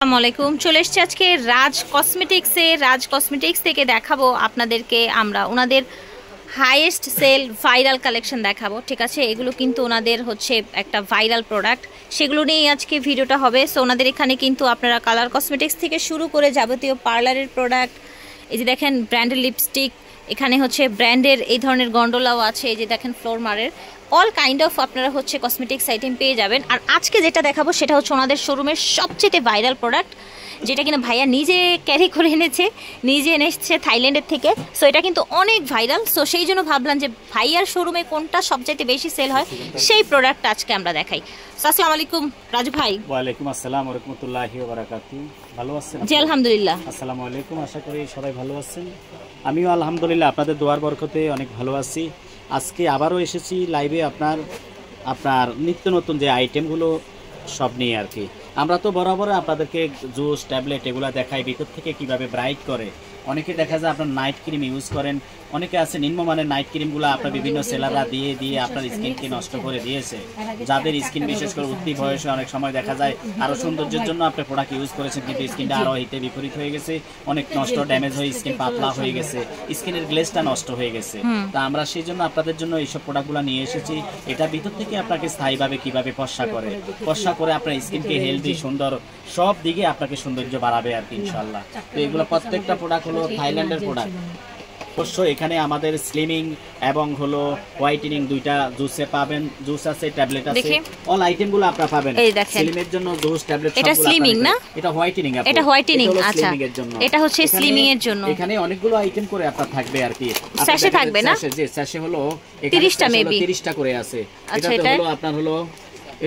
আসসালামাইকুম চলে এসেছি আজকে রাজ কসমেটিক্স থেকে দেখাবো আপনাদেরকে আমরা ওনাদের হাইয়েস্ট সেল ভাইরাল কালেকশন দেখাবো। ঠিক আছে, এগুলো কিন্তু ওনাদের হচ্ছে একটা ভাইরাল প্রোডাক্ট, সেগুলো নিয়েই আজকে ভিডিওটা হবে। সো ওনাদের এখানে কিন্তু আপনারা কালার কসমেটিক্স থেকে শুরু করে যাবতীয় পার্লারের প্রোডাক্ট, এই যে দেখেন ব্র্যান্ডের লিপস্টিক, এখানে হচ্ছে ব্র্যান্ডের এই ধরনের গন্ডোলাও আছে, এই যে দেখেন ফ্লোরমারের অল কাইন্ড অফ আপনারা হচ্ছে কসমেটিক্স আইটেম পেয়ে যাবেন। আর আজকে যেটা দেখাবো সেটা হচ্ছে ওনাদের শোরুমের সবচেয়ে ভাইরাল প্রোডাক্ট, যেটা কিনা ভাইয়া নিজে ক্যারি করে নিজে এনেছে থাইল্যান্ডের থেকে। সো এটা কিন্তু অনেক ভাইরাল। সো সেই জন্য ভাবলাম যে ভাইয়ার শোরুমে কোনটা সবচাইতে বেশি সেল হয় সেই প্রোডাক্টটা আজকে আমরা দেখাই। আসসালামু আলাইকুম রাজু ভাই। ওয়ালাইকুম আসসালাম ওয়া রাহমাতুল্লাহি ওয়া বারাকাতুহু। ভালো আছেন? জি আলহামদুলিল্লাহ। আসসালামু আলাইকুম, আশা করি সবাই ভালো আছেন। আমিও আলহামদুলিল্লাহ আপনাদের দোয়ার বরকতে অনেক ভালো আছি। আজকে আবারও এসেছি লাইভে আপনার নিত্য নতুন যে আইটেমগুলো সব নিয়ে আর কি। আমরা তো বরাবর আপনাদেরকে জুস ট্যাবলেট এগুলো দেখাই ভিতর থেকে কিভাবে ব্রাইট করে। অনেকে দেখা যায় আপনার নাইট ক্রিম ইউজ করেন, অনেকে আছে নিম্নমানের নাইট ক্রিমগুলো আপনার বিভিন্ন সেলাররা দিয়ে আপনার স্কিনকে নষ্ট করে দিয়েছে। যাদের স্কিন বিশেষ করে উঠতি বয়সে অনেক সময় দেখা যায় আরও সৌন্দর্যের জন্য আপনি প্রোডাক্ট ইউজ করেছেন, কিন্তু স্কিনটা আরও হিতে বিপরীত হয়ে গেছে, অনেক নষ্ট ড্যামেজ হয়ে স্কিন পাতলা হয়ে গেছে, স্কিনের গ্লেজটা নষ্ট হয়ে গেছে। তা আমরা সেই জন্য আপনাদের জন্য এইসব প্রোডাক্টগুলো নিয়ে এসেছি। এটা ভিতর থেকে আপনাকে স্থায়ীভাবে কিভাবে ফর্সা করে আপনার স্কিনকে হেলদি সুন্দর সব দিকে আপনাকে সৌন্দর্য বাড়াবে আর কি ইনশাল্লাহ। তো এগুলো প্রত্যেকটা প্রোডাক্ট হলো থাইল্যান্ডের প্রোডাক্ট। অবশ্য এখানে আমাদের স্লিমিং এবং হলো হোয়াইটেনিং দুইটা জুসে পাবেন, জুস আছে ট্যাবলেট আছে, অল আইটেমগুলো আপনারা পাবেন। স্লিমের জন্য জুস ট্যাবলেট সবগুলো। এটা স্লিমিং না, এটা হোয়াইটেনিং। এটা হোয়াইটেনিং, আচ্ছা এটা হচ্ছে স্লিমিং এর জন্য। এখানে অনেকগুলো আইটেম করে আপনার থাকবে আর কি। স্যাশে থাকবে না, যে স্যাশে হলো 30টা মেবি 30টা করে আছে। এটা তো হলো আপনার হলো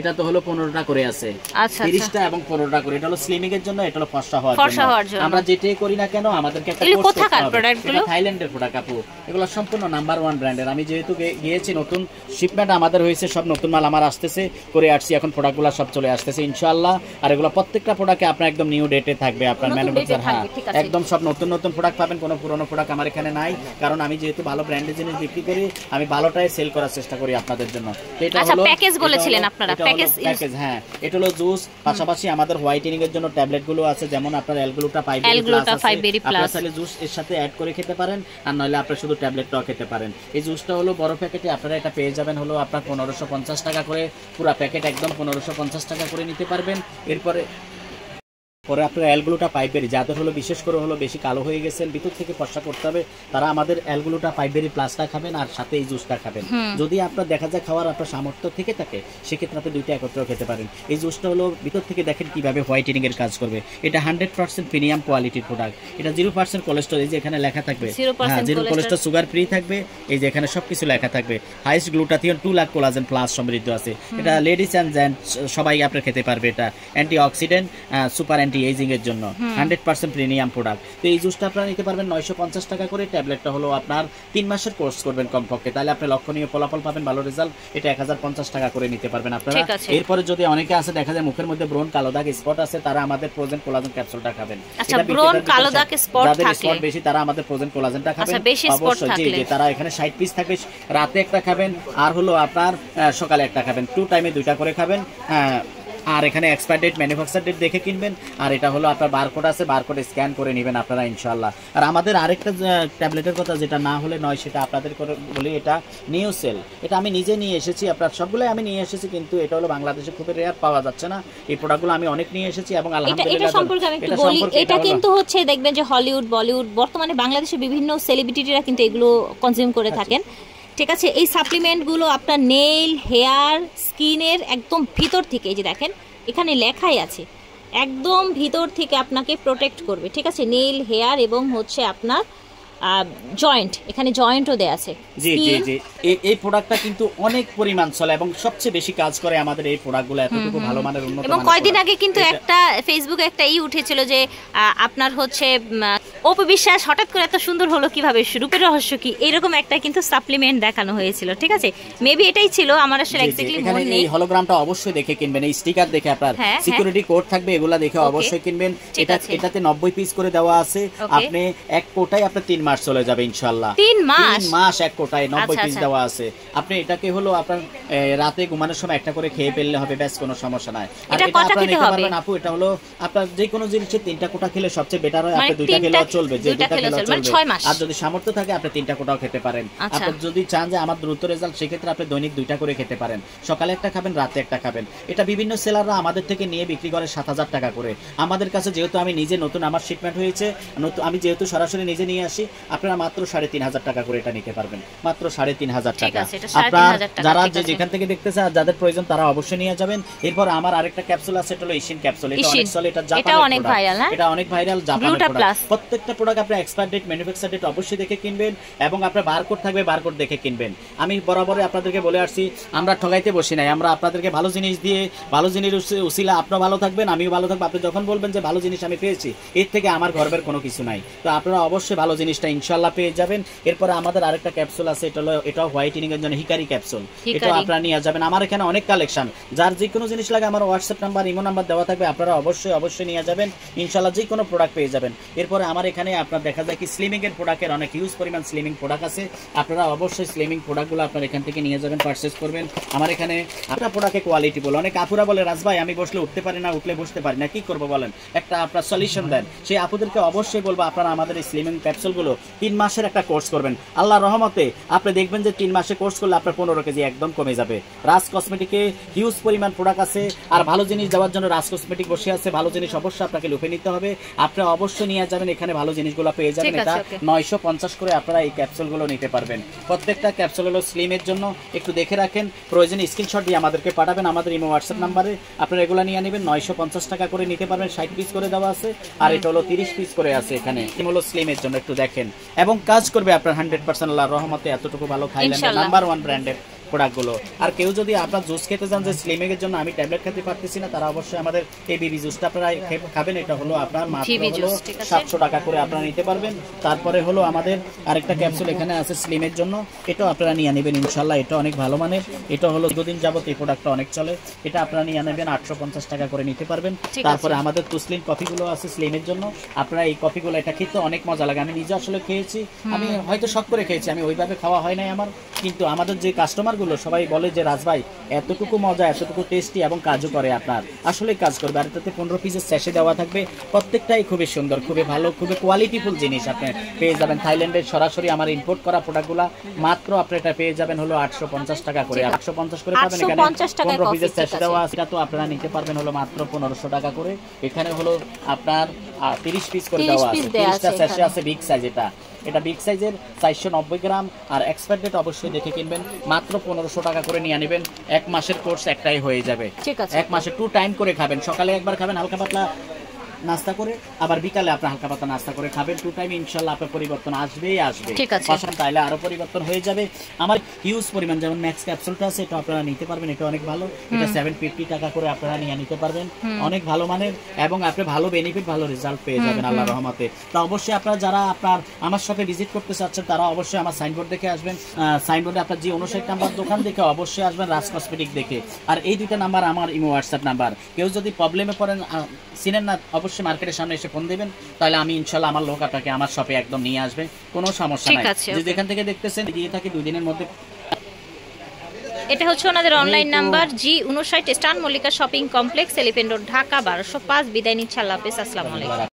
এটা তো হলো 15টা করে আছে। আচ্ছা 30টা এবং 15টা করে। এটা হলো স্লিমিং এর জন্য, এটা হলো ফর্সা হওয়ার জন্য। আমরা যেটাই করি না কেন আমাদেরকে একটা কোর্স করতে হবে। এটা থাইল্যান্ডের প্রোডাক্ট আপু, এগুলো সম্পূর্ণ নাম্বার 1 ব্র্যান্ডের। আমি যেহেতু গিয়েছি, নতুন শিপমেন্ট আমাদের হয়েছে, সব নতুন মাল আমার আসতেছে, করে আসছি, এখন প্রোডাক্টগুলো সব চলে আসতেছে ইনশাআল্লাহ। আর এগুলো প্রত্যেকটা প্রোডাক্টে আপনার একদম নিউ ডেটে থাকবে, আপনার ম্যানুফ্যাকচার। হ্যাঁ একদম সব নতুন প্রোডাক্ট পাবেন, কোনো পুরনো প্রোডাক্ট আমার এখানে নাই, কারণ আমি যেহেতু ভালো ব্র্যান্ডের জিনিস বিক্রি করি, আমি ভালোটাই সেল করার চেষ্টা করি আপনাদের জন্য। তো এটা হলো প্যাকেজ বলেছিলেন আপনারা, প্যাকেজ। হ্যাঁ এটা হলো জুস, পাশাপাশি আমাদের হোয়াইটেনিং এর জন্য ট্যাবলেট গুলো আছে, যেমন আপনার এলগ্লুটা 5 প্লাস আছে। জুস এর সাথে অ্যাড করে খেতে পারেন, আর নইলে আপনি শুধু ট্যাবলেটটাও খেতে পারেন। এই জুসটা হলো বড় প্যাকেটে আপনারা এটা পেয়ে যাবেন হলো আপনার 1550 টাকা করে, পুরো প্যাকেট একদম 1550 টাকা করে নিতে পারবেন। এরপরে আপনার অ্যালগ্লুটা পাইপেরি, যাদের হলো বিশেষ করে হলো বেশি কালো হয়ে গেছেন, ভিতর থেকে ফর্সা করতে হবে, তারা আমাদের অ্যালগ্লুটা পাইপেরি প্লাসটা খাবেন, আর সাথে এই জুসটা খাবেন। যদি আপনার দেখা যায় খাওয়ার আপনার সামর্থ্য থেকে থাকে, সেক্ষেত্রে আপনি দুইটা একত্রেও খেতে পারেন। এই জুসটা হলো ভিতর থেকে দেখেন কিভাবে হোয়াইটেনিং এর কাজ করবে। এটা 100% প্রিমিয়াম কোয়ালিটির প্রোডাক্ট। এটা 0% কোলেস্ট্রল, এই যে এখানে লেখা থাকবে 0 কোলেস্ট্রল, সুগার ফ্রি থাকবে, এই যে এখানে সবকিছু লেখা থাকবে। Highest glutathione 2 lakh collagen plus সমৃদ্ধ আছে। এটা লেডিস এন্ড জেন্টস সবাই আপনারা খেতে পারবে। এটা antioxidant, super anti aging এর জন্য 100% প্রিমিয়াম প্রোডাক্ট। তো এই জুসটা আপনারা নিতে পারবেন 950 টাকা করে। ট্যাবলেটটা হলো আপনার 3 মাসের কোর্স করবেন কমপক্ষে, তাহলে আপনি লক্ষণীয় ফলাফল পাবেন, ভালো রেজাল্ট। এটা 1050 টাকা করে নিতে পারবেন আপনারা। এরপরে যদি অনেকে আছে দেখা যায় মুখের মধ্যে ব্রণ কালো দাগ স্পট আছে, তারা আমাদের ফ্রোজেন কোলাজেন ক্যাপসুলটা খাবেন। আচ্ছা ব্রণ কালো দাগ স্পট থাকে, যাদের স্পট বেশি তারা আমাদের ফ্রোজেন কোলাজেনটা খাবেন। অবশ্যই যে তারা এখানে 60 পিস থাকবে, রাতে একটা খাবেন, আর হলো আপনার সকালে একটা খাবেন, 2 টাইমে 2টা করে খাবেন। আর এখানে এক্সপায়ার ডেট, ম্যানুফ্যাকচার ডেট দেখে কিনবেন। আর এটা হলো আপনার বারকোড আছে, বারকোডে স্ক্যান করে নেবেন আপনারা ইনশাআল্লাহ। আর আমাদের আরেকটা ট্যাবলেটের কথা যেটা না হলে নয়, সেটা আপনাদের করে বলি, এটা নিউ সেল। এটা আমি নিজে নিয়ে এসেছি, আপনার সবগুলোই আমি নিয়ে এসেছি, কিন্তু এটা হলো বাংলাদেশে খুব রেয়ার পাওয়া যাচ্ছে না। এই প্রোডাক্টগুলো আমি অনেক নিয়ে এসেছি এবং আলহামদুলিল্লাহ। এটা সম্পর্কে আমি একটু বলি, এটা কিন্তু হচ্ছে দেখবেন যে হলিউড, বলিউড, বর্তমানে বাংলাদেশে বিভিন্ন সেলিব্রিটিরা কিন্তু এগুলো কনজিউম করে থাকেন। ঠিক আছে, এই সাপ্লিমেন্টগুলো আপনার নেইল, হেয়ার, স্কিনের একদম ভিতর থেকে, এই যে দেখেন এখানে লেখাই আছে, একদম ভিতর থেকে আপনাকে প্রোটেক্ট করবে। ঠিক আছে, নেইল, হেয়ার এবং হচ্ছে আপনার জয়েন্ট, এখানে জয়েন্টও দেয়া আছে। জি জি জি, এই প্রোডাক্টটা কিন্তু অনেক পরিমাণ চলে এবং সবচেয়ে বেশি কাজ করে আমাদের এই প্রোডাক্টগুলো, এতটুকু ভালো মানের উন্নত মানের। এবং কয়েকদিন আগে কিন্তু একটা ফেসবুকে একটা উঠেছিল যে আপনার হচ্ছে অপু বিশ্বাস হঠাৎ করে এত সুন্দর হলো কিভাবে, রূপের রহস্য কি, এরকম একটা কিন্তু সাপ্লিমেন্ট দেখানো হয়েছিল। ঠিক আছে, মেবি এটাই ছিল, আমার আসলে এক্স্যাক্টলি মনে নেই। এই হলোগ্রামটা অবশ্যই দেখে কিনবেন, এই স্টিকার দেখে, আপনার সিকিউরিটি কোড থাকবে, এগুলা দেখে অবশ্যই কিনবেন। এটাতে 90 পিস করে দেওয়া আছে, আপনি এক কোটায় আপনি 3 মাস মাস চলে যাবে ইনশাআল্লাহ। 3 মাস এক কোটায় 90 পিস দেওয়া আছে। আপনি এটাকে হলো আপনার রাতে ঘুমানোর সময় একটা করে খেয়ে ফেললে হবে, ব্যাস কোনো সমস্যা নাই। আর এটা আপনারা নিতে পারবেন আপু, এটা হলো আপনার যে কোনো জিনিসে 3টা কোটা খেলে সবচেয়ে বেটার হয়। আপনি 2টা খেলেও চলবে, যে 2টা খেলেও চলবে। আর যদি সামর্থ্য থাকে আপনি 3টা কোটাও খেতে পারেন। আপনি যদি চান যে আমার দ্রুত রেজাল্ট, সেক্ষেত্রে আপনি দৈনিক 2টা করে খেতে পারেন। সকালে একটা খাবেন, রাতে একটা খাবেন। এটা বিভিন্ন সেলাররা আমাদের থেকে নিয়ে বিক্রি করে 7000 টাকা করে। আমাদের কাছে যেহেতু আমি নিজে নতুন, আমার শিপমেন্ট হয়েছে, আমি যেহেতু সরাসরি নিজে নিয়ে আসি, আপনারা মাত্র 3500 টাকা করে এটা নিতে পারবেন, মাত্র 3500 টাকা। আপনার যারা যেখান থেকে দেখতেছে আর যাদের প্রয়োজন তারা অবশ্যই নিয়ে যাবেন। এরপর আমার আরেকটা ক্যাপসুল আছে, এটা হলো এশিয়ান ক্যাপসুল। এটা অনেক চলে, এটা জাপানের প্রোডাক্ট, এটা অনেক ভাইরাল জাপানের প্রোডাক্ট। প্রত্যেকটা প্রোডাক্ট আপনি এক্সপায়ার ডেট, ম্যানুফ্যাকচার ডেট অবশ্যই দেখে কিনবেন, এবং আপনার বারকোড থাকবে, বারকোড দেখে কিনবেন। আমি বরাবরই আপনাদেরকে বলে আসছি, আমরা ঠগাইতে বসি নাই, আমরা আপনাদেরকে ভালো জিনিস দিয়ে, ভালো জিনিস উসিলা আপনারা ভালো থাকবেন, আমিও ভালো থাকবো। আপনি যখন বলবেন যে ভালো জিনিস আমি পেয়েছি, এর থেকে আমার গর্বের কোনো কিছু নাই। তো আপনারা অবশ্যই ভালো জিনিসটা ইনশাআল্লাহ পেয়ে যাবেন। এরপরে আমাদের আরেকটা ক্যাপসুল আছে, এটা হলো, এটাও হোয়াইটেনিং এর জন্য হিকারি ক্যাপসুল। এটা আপনারা নিয়ে যাবেন। আমার এখানে অনেক কালেকশন, যার যে কোনো জিনিস লাগে আমার হোয়াটসঅ্যাপ নাম্বার, ইমো নাম্বার দেওয়া থাকবে, আপনারা অবশ্যই নিয়ে যাবেন ইনশাআল্লাহ, যে কোনো প্রোডাক্ট পেয়ে যাবেন। এরপরে আমার এখানে আপনার দেখা যায় কি স্লিমিং এর প্রোডাক্টের অনেক হিউজ পরিমাণ স্লিমিং প্রোডাক্ট আছে। আপনারা অবশ্যই স্লিমিং প্রোডাক্টগুলো আপনারা এখান থেকে নিয়ে যাবেন, পারচেজ করবেন। আমার এখানে আপনার প্রোডাক্টের কোয়ালিটি বলে, অনেক আপুরা বলে রাজ ভাই আমি বসলে উঠতে পারি না, উঠলে বসতে পারি না, কি করবো বলেন, একটা আপনার সলিউশন দেন। সেই আপুদেরকে অবশ্যই বলবো আপনারা আমাদের এই স্লিমিং ক্যাপসুলগুলো 3 মাসের একটা কোর্স করবেন। আল্লাহর রহমতে আপনি দেখবেন যে 3 মাসে কোর্স করলে আপনার 15 কেজি একদম কমে যাবে। রাজ কসমেটিকে হিউজ পরিমাণ প্রোডাক্ট আছে, আর ভালো জিনিস দেওয়ার জন্য রাজ কসমেটিক বসে আছে। ভালো জিনিস অবশ্যই আপনাকে লুফে নিতে হবে, আপনি অবশ্যই নিয়ে যাবেন, এখানে ভালো জিনিসগুলো পেয়ে যাবেন। এটা 950 করে আপনারা এই ক্যাপসুলগুলো নিতে পারবেন। প্রত্যেকটা ক্যাপসুল হলো স্লিমের জন্য, একটু দেখে রাখেন, প্রয়োজনে স্ক্রিনশট দিয়ে আমাদেরকে পাঠাবেন আমাদের ইমো হোয়াটসঅ্যাপ নাম্বারে। আপনারা এগুলো নিয়ে নেবেন, 950 টাকা করে নিতে পারবেন, 60 পিস করে দেওয়া আছে, আর এটা হলো 30 পিস করে আছে এখানে। হলো স্লিমের জন্য, একটু দেখেন, এবং কাজ করবে আপনার 100% আল্লাহর রহমতে। এতটুকু ভালো থাইল্যান্ডের নাম্বার 1 ব্র্যান্ডের প্রোডাক্টগুলো। আর কেউ যদি আপনার জুস খেতে চান যে স্লিমিং এর জন্য আমি ট্যাবলেট খেতে পারতেছি না, তারা অবশ্যই আমাদের এই বেবি জুসটা আপনারা খাবেন। এটা হলো আপনার মাত্র হলো 700 টাকা করে আপনারা নিতে পারবেন। তারপরে হলো আমাদের আরেকটা ক্যাপসুল এখানে আছে স্লিমের জন্য, এটাও আপনারা নিয়ে নেবেন ইনশাআল্লাহ। এটা অনেক ভালো মানের, এটা হলো 2 দিন যাবত এই প্রোডাক্টটা অনেক চলে। এটা আপনারা নিয়ে নেবেন, 850 টাকা করে নিতে পারবেন। তারপরে আমাদের তুসলিন কফিগুলো আছে স্লিমের জন্য, আপনারা এই কফিগুলো, এটা খেতে অনেক মজা লাগে। আমি নিজে আসলে খেয়েছি, আমি হয়তো শখ করে খেয়েছি, আমি ওইভাবে খাওয়া হয় নাই আমার, কিন্তু আমাদের যে কাস্টমার গুলো সবাই বলে যে রাজ ভাই এতটুকু মজা, এতটুকু টেস্টি এবং কাজও করে, আপনার আসলে কাজ করবে। আর এটাতে 15 পিসের স্যাশে দেওয়া থাকবে, প্রত্যেকটাই খুবই সুন্দর, খুবই ভালো, খুবই কোয়ালিটিফুল জিনিস আপনি পেয়ে যাবেন। থাইল্যান্ডের সরাসরি আমার ইম্পোর্ট করা প্রোডাক্টগুলো মাত্র আপনি এটা পেয়ে যাবেন হলো 850 টাকা করে। 850 করে পাবেন, এখানে 15 পিসের স্যাশে দেওয়া আছে। এটা তো আপনারা নিতে পারবেন হলো মাত্র 1500 টাকা করে। এখানে হলো আপনার 30 পিস করে দেওয়া আছে, 30টা স্যাশে আছে বিগ সাইজ। এটা বিগ সাইজের 490 গ্রাম। আর এক্সপায়ার ডেট অবশ্যই দেখে কিনবেন, মাত্র 1500 টাকা করে নিয়ে নেবেন। 1 মাসের কোর্স একটাই হয়ে যাবে। 1 মাসে 2 টাইম করে খাবেন, সকালে একবার খাবেন হালকা পাতলা নাস্তা করে, আবার বিকালে আপনি হালকা পাতলা নাস্তা করে খাবেন। 2 টাইম ইনশাআল্লাহ আপনার পরিবর্তন আসবেই আসবে। পছন্দ তাইলে আরো পরিবর্তন হয়ে যাবে। আমার হিউজ পরিমাণ, যেমন ম্যাক্স ক্যাপসুলটা আছে, এটা আপনারা নিতে পারবেন, এটা অনেক ভালো। এটা 750 টাকা করে আপনারা নিয়ে নিতে পারবেন, অনেক ভালো মানের, এবং আপনি ভালো বেনিফিট, ভালো রেজাল্ট পেয়ে যাবেন আল্লাহর রহমতে। তো অবশ্যই আপনারা যারা আপনার আমার শপে ভিজিট করতে চাচ্ছেন, তারা অবশ্যই আমার সাইনবোর্ড দেখে আসবেন। সাইনবোর্ডে আপনার যে 59 নাম্বার দোকান দেখে অবশ্যই আসবেন, রাজ কসমেটিক দেখে। আর এই 2টা নাম্বার আমার ইমো হোয়াটসঅ্যাপ নাম্বার। কেউ যদি প্রবলেমে পড়েন, চিনেন না, অবশ্যই মার্কেটের সামনে এসে ফোন দিবেন, তাহলে আমি ইনশাআল্লাহ আমার লোক আপনাকে আমার শপে একদম নিয়ে আসবে, কোনো সমস্যা নাই। যে যেখান থেকে দেখতেছেন দিয়ে থাকি 2 দিনের মধ্যে। এটা হচ্ছে ওনাদের অনলাইন নাম্বার G59 স্টান Mallika shopping complex, elephant road, Dhaka 1205। বিদায় নিচ্ছি, আল্লাহ হাফেজ, আসসালামু আলাইকুম।